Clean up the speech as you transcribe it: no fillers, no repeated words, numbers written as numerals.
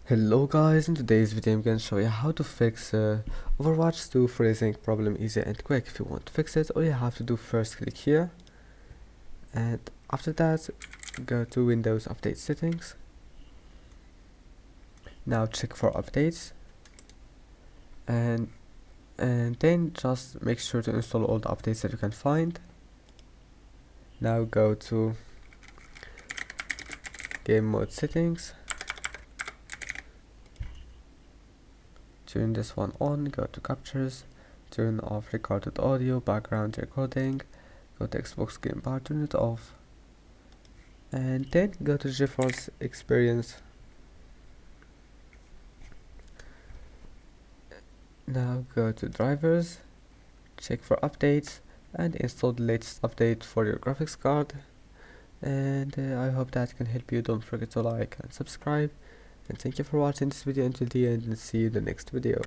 Hello guys, in today's video I'm going to show you how to fix Overwatch 2 freezing problem easy and quick. If you want to fix it, all you have to do first click here, and after that go to Windows Update Settings. Now check for updates, and then just make sure to install all the updates that you can find. Now go to Game Mode Settings. Turn this one on, go to captures, turn off recorded audio, background recording, go to Xbox Game Bar, turn it off, and then go to GeForce Experience. Now go to drivers, check for updates, and install the latest update for your graphics card. And I hope that can help you. Don't forget to like and subscribe, and thank you for watching this video until the end, and see you in the next video.